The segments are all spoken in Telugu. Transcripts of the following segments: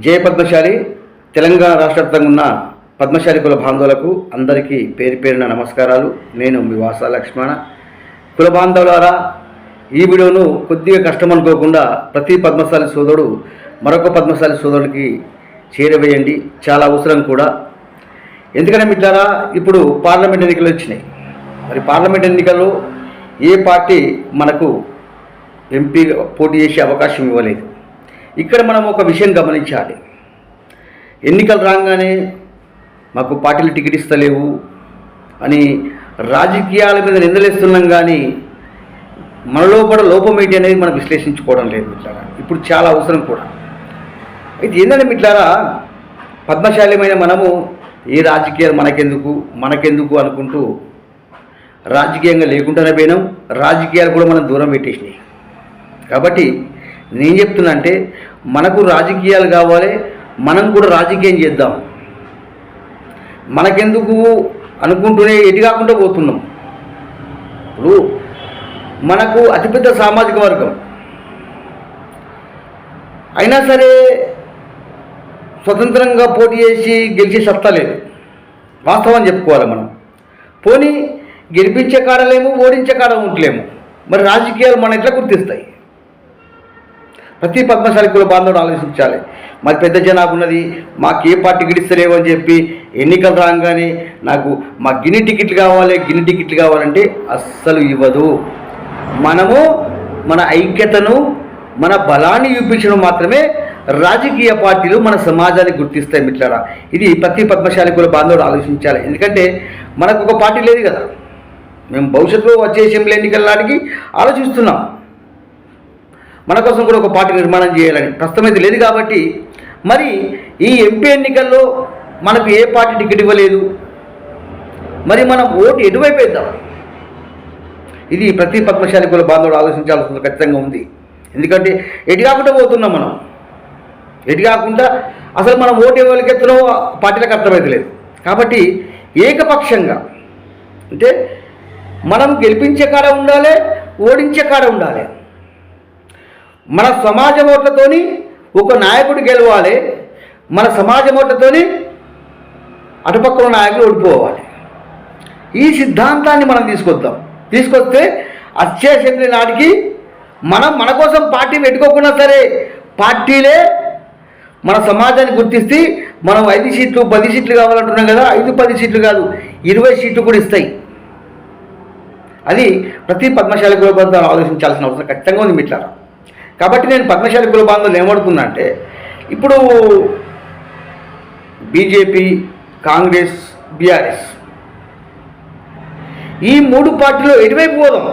జయ పద్మశాలి తెలంగాణ రాష్ట్ర వ్యాప్తంగా ఉన్న పద్మశాలి కుల బాంధవులకు అందరికీ పేరు పేరున నమస్కారాలు. నేను మీ వాసా లక్ష్మణ. కుల బాంధవులారా, ఈ వీడియోను కొద్దిగా కష్టం అనుకోకుండా ప్రతి పద్మశాలి సోదరుడు మరొక పద్మశాలి సోదరుడికి చేరవేయండి. చాలా అవసరం కూడా. ఎందుకంటే మిత్రులారా, ఇప్పుడు పార్లమెంట్ ఎన్నికలు వచ్చినాయి. మరి పార్లమెంట్ ఎన్నికల్లో ఏ పార్టీ మనకు ఎంపీ పోటీ చేసే అవకాశం ఇవ్వలేదు. ఇక్కడ మనం ఒక విషయం గమనించాలి. ఎన్నికలు రాగానే మాకు పార్టీలు టికెట్ ఇస్తలేవు అని రాజకీయాల మీద నిందలేస్తున్నాం, కానీ మన లోపల లోపం ఏంటి అనేది మనం విశ్లేషించుకోవడం లేదు మిత్రులారా. ఇప్పుడు చాలా అవసరం కూడా. అయితే ఏంటంటే మిత్రులారా, పద్మశాలిమైన మనము ఏ రాజకీయాలు మనకెందుకు అనుకుంటూ రాజకీయంగా లేకుండానే పోయినాం. రాజకీయాలు కూడా మనం దూరం పెట్టేసినాయి. కాబట్టి నేను చెప్తున్నా అంటే, మనకు రాజకీయాలు కావాలి, మనం కూడా రాజకీయం చేద్దాం. మనకెందుకు అనుకుంటూనే ఎటు కాకుండా పోతున్నాం. ఇప్పుడు మనకు అతిపెద్ద సామాజిక వర్గం అయినా సరే స్వతంత్రంగా పోటీ చేసి గెలిచే సత్తా లేదు. వాస్తవం చెప్పుకోవాలి మనం. పోనీ గెలిపించే కాడలేము, ఓడించే కాడ ఉండలేము. మరి రాజకీయాలు మనం ఎట్లా గుర్తిస్తాయి? ప్రతి పద్మశాలి కుల బాంధవుడు ఆలోచించాలి. మరి పెద్ద జనాభా ఉన్నది, మాకు ఏ పార్టీ గిడిస్తలేవు అని చెప్పి ఎన్నికలు రాగానే నాకు మా గిన్ని టికెట్లు కావాలంటే అస్సలు ఇవ్వదు. మనము మన ఐక్యతను, మన బలాన్ని చూపించడం మాత్రమే రాజకీయ పార్టీలు మన సమాజాన్ని గుర్తిస్తాయి మిత్రులారా. ఇది ప్రతి పద్మశాలి కుల బాంధవుడు ఆలోచించాలి. ఎందుకంటే మనకు ఒక పార్టీ లేదు కదా. మేము భవిష్యత్తులో వచ్చే అసెంబ్లీ ఎన్నికల నాటికి ఆలోచిస్తున్నాం, మన కోసం కూడా ఒక పార్టీ నిర్మాణం చేయాలని. ప్రస్తుతం అయితే లేదు. కాబట్టి మరి ఈ ఎంపీ ఎన్నికల్లో మనకు ఏ పార్టీ టికెట్ ఇవ్వలేదు. మరి మనం ఓటు ఎటువైపు వేద్దాం? ఇది ప్రతి పద్మశాలి కుల బాంధవుడు ఆలోచించాల్సిన ఖచ్చితంగా ఉంది. ఎందుకంటే ఎటు కాకుండా పోతున్నాం మనం. ఎటు కాకుండా అసలు మనం ఓటు ఎవరికి ఎత్తున్నామో పార్టీలకు అర్థమైతలేదు. కాబట్టి ఏకపక్షంగా అంటే మనం గెలిపించే కాడ ఉండాలి, ఓడించే కాడ ఉండాలి. మన సమాజం ఓట్లతోని ఒక నాయకుడు గెలవాలి, మన సమాజం ఓట్లతోని అటుపక్కల నాయకులు ఓడిపోవాలి. ఈ సిద్ధాంతాన్ని మనం తీసుకొస్తే వచ్చే అసెంబ్లీ నాటికి మన కోసం పార్టీ పెట్టుకోకుండా సరే పార్టీలే మన సమాజాన్ని గుర్తిస్తే మనం 5 సీట్లు 10 సీట్లు కావాలంటున్నాం కదా, 5-10 సీట్లు కాదు 20 సీట్లు కూడా ఇస్తాయి. అది ప్రతి పద్మశాలి కుల బాంధవులు ఆలోచించాల్సిన అవసరం ఖచ్చితంగా ఉంది మిత్రులారా. కాబట్టి నేను పద్మశాలి కుల బాంధవులు ఏమడుతున్నా అంటే, ఇప్పుడు బీజేపీ, కాంగ్రెస్, బీఆర్ఎస్ ఈ 3 పార్టీలు ఎటువైపు పోదాం?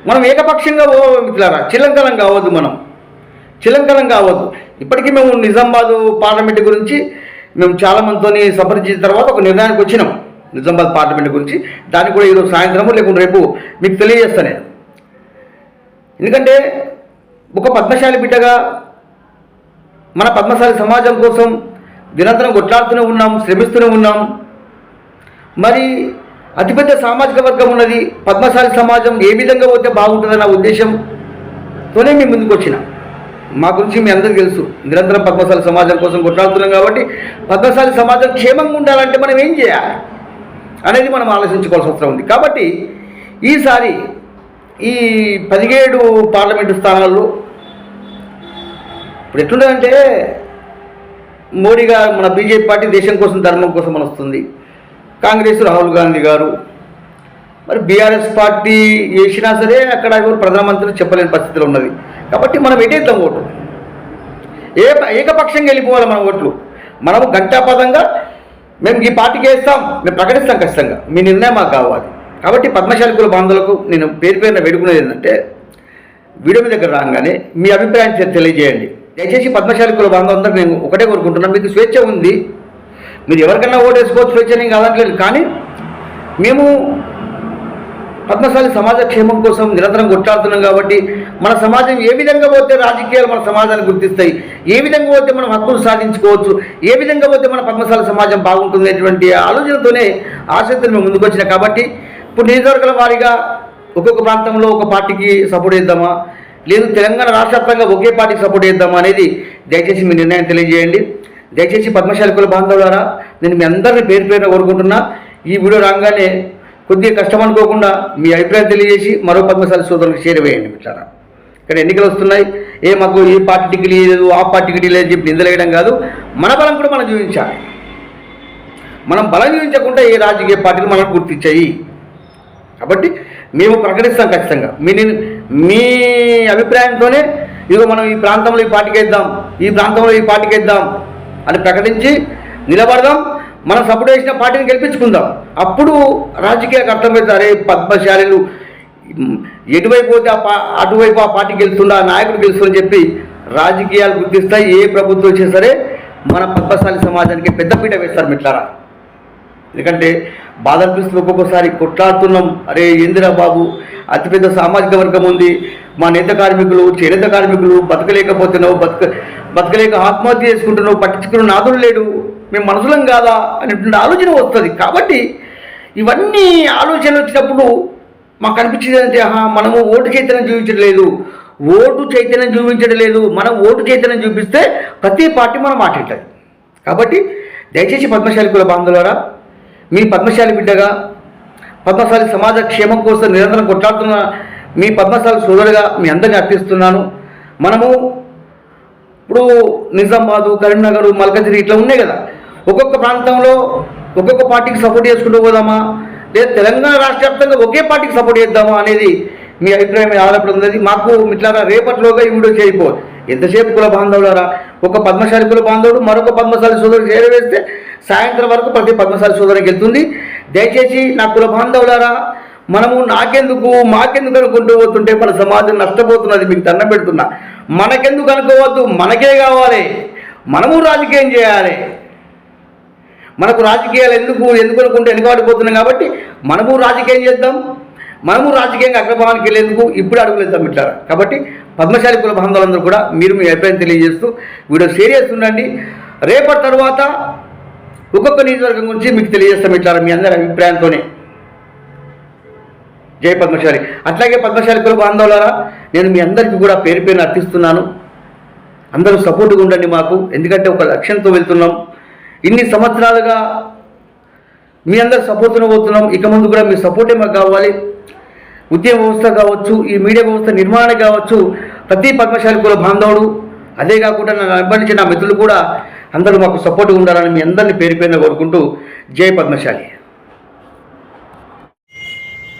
మనం ఏకపక్షంగా పోదాం మిత్రులారా. చిల్లంకలం కావద్దు. ఇప్పటికీ మేము నిజామాబాద్ పార్లమెంట్ గురించి మేము చాలామందితో సంప్రదించిన తర్వాత ఒక నిర్ణయానికి వచ్చినాం. నిజామాబాద్ పార్లమెంట్ గురించి దాన్ని కూడా ఈరోజు సాయంత్రము లేకుంటే రేపు మీకు తెలియజేస్తాను నేను. ఎందుకంటే ఒక పద్మశాలి బిడ్డగా మన పద్మశాలి సమాజం కోసం నిరంతరం కొట్లాడుతూనే ఉన్నాం, శ్రమిస్తూనే ఉన్నాం. మరి అతిపెద్ద సామాజిక వర్గం ఉన్నది. పద్మశాలి సమాజం ఏ విధంగా పోతే బాగుంటుందన్న ఉద్దేశంతోనే మేము ముందుకు వచ్చినాం. మా గురించి మీ అందరికీ తెలుసు. నిరంతరం పద్మశాలి సమాజం కోసం కొట్లాడుతున్నాం. కాబట్టి పద్మశాలి సమాజం క్షేమంగా ఉండాలంటే మనం ఏం చేయాలి అనేది మనం ఆలోచించుకోవాల్సిన అవసరం ఉంది. కాబట్టి ఈసారి ఈ 17 పార్లమెంటు స్థానాల్లో ఇప్పుడు ఎట్లుందంటే, మోడీ గారు, మన బీజేపీ పార్టీ దేశం కోసం ధర్మం కోసం అని వస్తుంది. కాంగ్రెస్ రాహుల్ గాంధీ గారు, మరి బీఆర్ఎస్ పార్టీ వేసినా సరే అక్కడ ఎవరు ప్రధానమంత్రి చెప్పలేని పరిస్థితిలో ఉన్నది. కాబట్టి మనం ఎటేద్దాం ఓటు? ఏకపక్షంగా వెళ్ళిపోవాలి మన ఓట్లు. మనము ఘంటాపథంగా మేము ఈ పార్టీకి వేస్తాం, మేము ప్రకటిస్తాం ఖచ్చితంగా. మీ నిర్ణయం మాకు కావాలి. కాబట్టి పద్మశాలి కుల బాంధవులకు నేను పేరున వేడుకునేది ఏంటంటే, వీడియో మీ దగ్గర రాగానే మీ అభిప్రాయాన్ని తెలియజేయండి. దయచేసి పద్మశాలి కుల బాంధవులందరూ నేను ఒకటే కోరుకుంటున్నాను, మీకు స్వేచ్ఛ ఉంది, మీరు ఎవరికైనా ఓటు వేసుకోవచ్చు, స్వేచ్ఛ నేను కాదట్లేదు. కానీ మేము పద్మశాలి సమాజ క్షేమం కోసం నిరంతరం కొట్లాడుతున్నాం. కాబట్టి మన సమాజం ఏ విధంగా పోతే రాజకీయాలు మన సమాజాన్ని గుర్తిస్తాయి, ఏ విధంగా పోతే మనం హక్కులు సాధించుకోవచ్చు, ఏ విధంగా పోతే మన పద్మశాలి సమాజం బాగుంటుంది అనేటువంటి ఆలోచనతోనే ఆసక్తిని మేము ముందుకు వచ్చినాం. కాబట్టి ఇప్పుడు నియోజకవర్గాల వారీగా ఒక్కొక్క ప్రాంతంలో ఒక పార్టీకి సపోర్ట్ చేద్దామా, లేదు తెలంగాణ రాష్ట్ర వ్యాప్తంగా ఒకే పార్టీకి సపోర్ట్ చేద్దామా అనేది దయచేసి మీ నిర్ణయం తెలియజేయండి. దయచేసి పద్మశాలి కుల బాంధవులారా, నేను మీ అందరినీ పేరు పేరున కోరుకుంటున్నా, ఈ వీడియో రాగానే కొద్దిగా కష్టం అనుకోకుండా మీ అభిప్రాయం తెలియజేసి మరో పద్మశాలి సోదరులకు చేరవేయండి. మిత్రులారా, ఇక్కడ ఎన్నికలు వస్తున్నాయి, మాకు ఈ పార్టీ టికెట్ లేదు ఆ పార్టీ టికెట్ లేదు చెప్పి నిందలేయడం కాదు, మన బలం కూడా మనం చూపించాలి. మనం బలం చూపించకుండా ఏ రాజకీయ పార్టీలు మనం గుర్తించాయి. కాబట్టి మేము ప్రకటిస్తాం ఖచ్చితంగా. మీ అభిప్రాయంతోనే ఇదిగో మనం ఈ ప్రాంతంలో ఈ పార్టీకి వేద్దాం, ఈ ప్రాంతంలో ఈ పార్టీకి వేద్దాం అని ప్రకటించి నిలబడదాం. మనం సపోర్ట్ చేసిన పార్టీని గెలిపించుకుందాం. అప్పుడు రాజకీయాలకు అర్థమవుతారే పద్మశాలీలు ఎటువైపు పోతే అటువైపు ఆ పార్టీ గెలుస్తుందా, ఆ నాయకుడు గెలుస్తుందని చెప్పి రాజకీయాలు గుర్తిస్తాయి. ఏ ప్రభుత్వం వచ్చినా సరే మన పద్మశాలి సమాజానికి పెద్దపీట వేస్తారు మిత్రులారా. ఎందుకంటే బాధ అనిపిస్తుంది, ఒక్కొక్కసారి కొట్లాడుతున్నాం, అరే ఏందిరా బాబు అతిపెద్ద సామాజిక వర్గం ఉంది, మా నేత కార్మికులు చేనేత కార్మికులు బతకలేకపోతున్నావు, బతకలేక ఆత్మహత్య చేసుకుంటున్నావు, పట్టించుకున్న నాదులు లేడు, మేము మనుషులం కాదా అనేటువంటి ఆలోచన వస్తుంది. కాబట్టి ఇవన్నీ ఆలోచనలు వచ్చినప్పుడు మాకు అనిపించింది అంటే మనము ఓటు చైతన్యం చూపించడం లేదు, మనం ఓటు చైతన్యం చూపిస్తే ప్రతి పార్టీ మనం మాట్లాడుతుంది. కాబట్టి దయచేసి పద్మశాలి కుల బాంధవులారా, మీ పద్మశాలి బిడ్డగా పద్మశాలి సమాజ క్షేమం కోసం నిరంతరం కొట్లాడుతున్న మీ పద్మశాలి సోదరుగా మీ అందరినీ అర్థిస్తున్నాను. మనము ఇప్పుడు నిజామాబాదు, కరీంనగర్, మల్కజిరి ఇట్లా ఉన్నాయి కదా, ఒక్కొక్క ప్రాంతంలో ఒక్కొక్క పార్టీకి సపోర్ట్ చేసుకుంటూ పోదామా, లేదా తెలంగాణ రాష్ట్ర వ్యాప్తంగా ఒకే పార్టీకి సపోర్ట్ చేద్దామా అనేది మీ అభిప్రాయం మీద ఆధారపడి ఉంది. మాకు మిట్లారా రేపటిలోగా ఈ వీడియో చేయకపోదు. ఎంతసేపు కుల బాంధవులారా, ఒక పద్మశాలి కుల బాంధవుడు మరొక పద్మశాలి సోదరుడు చేరవేస్తే సాయంత్రం వరకు ప్రతి పద్మశాలి సోదరునికి వెళ్తుంది. దయచేసి నా కుల బాంధవులారా, మనము మాకెందుకు అనుకుంటూ పోతుంటే మన సమాజం నష్టపోతున్నది. మీకు దండం పెడుతున్నా, మనకెందుకు అనుకోవద్దు, మనకే కావాలి, మనము రాజకీయం చేయాలి. మనకు రాజకీయాలు ఎందుకు అనుకుంటే వెనుకబడిపోతున్నాం. కాబట్టి మనము రాజకీయం చేద్దాం, మనము రాజకీయంగా అగ్రభావానికి వెళ్ళేందుకు ఇప్పుడు అడుగులు ఇద్దాం ఇట్లారా. కాబట్టి పద్మశాలి కుల బాంధవులందరూ కూడా మీరు మీ అభిప్రాయం తెలియజేస్తూ వీడియో షేర్ చేస్తుండండి. రేపటి తర్వాత ఒక్కొక్క నియోజకవర్గం గురించి మీకు తెలియజేస్తాం ఇట్లారా మీ అందరి అభిప్రాయంతోనే. జై పద్మశాలి. అట్లాగే పద్మశాలి కుల బాంధవులారా, నేను మీ అందరికీ కూడా పేరు పేరున అర్థిస్తున్నాను. అందరూ సపోర్ట్గా ఉండండి మాకు, ఎందుకంటే ఒక లక్ష్యంతో వెళ్తున్నాం. ఇన్ని సంవత్సరాలుగా మీ అందరు సపోర్ట్ను పోతున్నాం. ఇక ముందు కూడా మీ సపోర్టే మాకు కావాలి. ఉద్యమ వ్యవస్థ కావచ్చు, ఈ మీడియా వ్యవస్థ నిర్మాణం కావచ్చు, ప్రతి పద్మశాలి కుల బాంధవుడు, అదే కాకుండా నన్ను అభిమానించిన నా మిత్రులు కూడా అందరూ మాకు సపోర్ట్గా ఉండాలని మీ అందరినీ పేరు పేరున కోరుకుంటూ జై పద్మశాలి.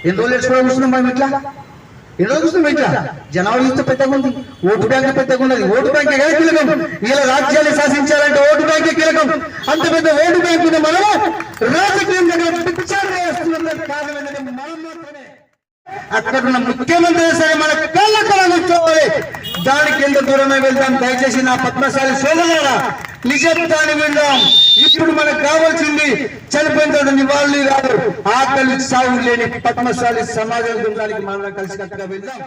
ఎన్ని రోజులు కూర్చున్నాం మనం ఇట్లా, ఎన్ని రోజులు కూర్చున్నాం ఇట్లా. జనాభా చూస్తే పెద్దగా ఉంది, ఓటు బ్యాంక్ పెద్దగా ఉన్నది. ఓటు బ్యాంక్ కీలకం. ఇలా రాజ్యాన్ని శాసించాలంటే ఓటు బ్యాంక్ కీలకం. అంత పెద్ద ఓటు బ్యాంక్ ఉంది. మనం రాజకీయం కారణం మనం మాత్రమే. అక్కడ ఉన్న ముఖ్యమంత్రి సరే మన కళ్ళ కూర్చోవాలి. దానికి ఎంత దూరమే వెళ్తాం. దయచేసి నా పద్మశాలి సోదరులారా, నిజాన్ని విందాం. ఇప్పుడు మనకు కావాల్సింది చనిపోయిన తర్వాత నివాళులు కాదు, ఆకలి సాగు లేని పద్మశాలి సమాజం గురించి మనం కలిసికట్టుగా వెళ్దాం.